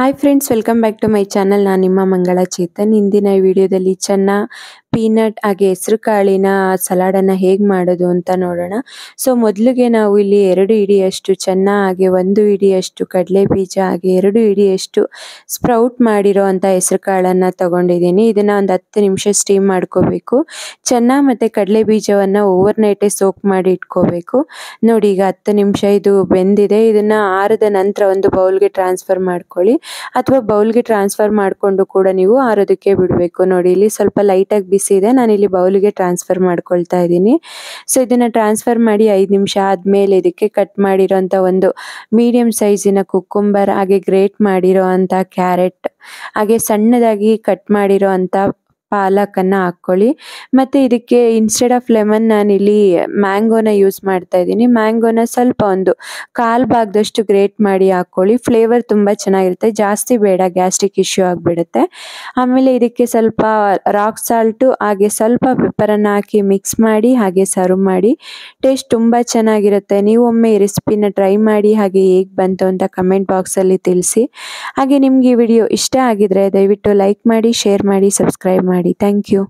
Hi friends, welcome back to my channel. ನಾನು ನಿಮ್ಮ ಮಂಗಳ ಚೇತನ್. ಇಂದಿನ ವಿಡಿಯೋದಲ್ಲಿ ಚೆನ್ನ ಪೀನಟ್ ಹಾಗೆ ಹೆಸರು ಕಾಳಿನ ಸಲಾಡನ್ನು ಹೇಗೆ ಮಾಡೋದು ಅಂತ ನೋಡೋಣ. ಸೊ ಮೊದಲಿಗೆ ನಾವು ಇಲ್ಲಿ 2 ಹಿಡಿಯಷ್ಟು ಚೆನ್ನ ಹಾಗೆ 1 ಹಿಡಿಯಷ್ಟು ಕಡಲೆ ಬೀಜ ಹಾಗೆ 2 ಹಿಡಿಯಷ್ಟು ಸ್ಪ್ರೌಟ್ ಮಾಡಿರೋ ಅಂಥ ಹೆಸರು ಕಾಳನ್ನು ತಗೊಂಡಿದ್ದೀನಿ. ಇದನ್ನು ಒಂದು 10 ನಿಮಿಷ ಸ್ಟೀಮ್ ಮಾಡ್ಕೋಬೇಕು. ಚೆನ್ನ ಮತ್ತು ಕಡಲೆ ಬೀಜವನ್ನು ಓವರ್ನೈಟೇ ಸೋಕ್ ಮಾಡಿ ಇಟ್ಕೋಬೇಕು. ನೋಡಿ, ಈಗ 10 ನಿಮಿಷ ಇದು ಬೆಂದಿದೆ. ಇದನ್ನು ಆರಿದ ನಂತರ ಒಂದು ಬೌಲ್ಗೆ ಟ್ರಾನ್ಸ್ಫರ್ ಮಾಡ್ಕೊಳ್ಳಿ, ಅಥವಾ ಬೌಲ್ಗೆ ಟ್ರಾನ್ಸ್ಫರ್ ಮಾಡಿಕೊಂಡು ಕೂಡ ನೀವು ಆರೋದಕ್ಕೆ ಬಿಡಬೇಕು. ನೋಡಿ, ಇಲ್ಲಿ ಸ್ವಲ್ಪ ಲೈಟಾಗಿ ಬಿಸಿ ಇದೆ. ನಾನಿಲ್ಲಿ ಬೌಲ್ಗೆ ಟ್ರಾನ್ಸ್ಫರ್ ಮಾಡ್ಕೊಳ್ತಾ ಇದ್ದೀನಿ. ಸೊ ಇದನ್ನು ಟ್ರಾನ್ಸ್ಫರ್ ಮಾಡಿ 5 ನಿಮಿಷ ಆದಮೇಲೆ ಇದಕ್ಕೆ ಕಟ್ ಮಾಡಿರೋಂಥ ಒಂದು ಮೀಡಿಯಂ ಸೈಜಿನ ಕುಕ್ಕುಂಬರ್ ಹಾಗೆ ಗ್ರೇಟ್ ಮಾಡಿರೋ ಅಂಥ ಕ್ಯಾರೆಟ್ ಹಾಗೆ ಸಣ್ಣದಾಗಿ ಕಟ್ ಮಾಡಿರೋ ಅಂಥ ಪಾಲಕನ್ನು ಹಾಕ್ಕೊಳ್ಳಿ. ಮತ್ತು ಇದಕ್ಕೆ ಇನ್ಸ್ಟೆಡ್ ಆಫ್ ಲೆಮನ್ ನಾನಿಲ್ಲಿ ಮ್ಯಾಂಗೋನ ಯೂಸ್ ಮಾಡ್ತಾ ಇದ್ದೀನಿ. ಮ್ಯಾಂಗೋನ ಸ್ವಲ್ಪ ಒಂದು 1/4 ಭಾಗದಷ್ಟು ಗ್ರೇಟ್ ಮಾಡಿ ಹಾಕ್ಕೊಳ್ಳಿ. ಫ್ಲೇವರ್ ತುಂಬ ಚೆನ್ನಾಗಿರುತ್ತೆ, ಜಾಸ್ತಿ ಬೇಡ, ಗ್ಯಾಸ್ಟ್ರಿಕ್ ಇಶ್ಯೂ ಆಗಿಬಿಡುತ್ತೆ. ಆಮೇಲೆ ಇದಕ್ಕೆ ಸ್ವಲ್ಪ ರಾಕ್ ಸಾಲ್ಟು ಹಾಗೆ ಸ್ವಲ್ಪ ಪೆಪ್ಪರನ್ನು ಹಾಕಿ ಮಿಕ್ಸ್ ಮಾಡಿ ಹಾಗೆ ಸರ್ವ್ ಮಾಡಿ. ಟೇಸ್ಟ್ ತುಂಬ ಚೆನ್ನಾಗಿರುತ್ತೆ. ನೀವು ಒಮ್ಮೆ ಈ ರೆಸಿಪಿನ ಟ್ರೈ ಮಾಡಿ, ಹಾಗೆ ಹೇಗೆ ಬಂತು ಅಂತ ಕಮೆಂಟ್ ಬಾಕ್ಸಲ್ಲಿ ತಿಳಿಸಿ. ಹಾಗೆ ನಿಮಗೆ ಈ ವಿಡಿಯೋ ಇಷ್ಟ ಆಗಿದ್ರೆ ದಯವಿಟ್ಟು ಲೈಕ್ ಮಾಡಿ, ಶೇರ್ ಮಾಡಿ, ಸಬ್ಸ್ಕ್ರೈಬ್ ಮಾಡಿ. Thank you.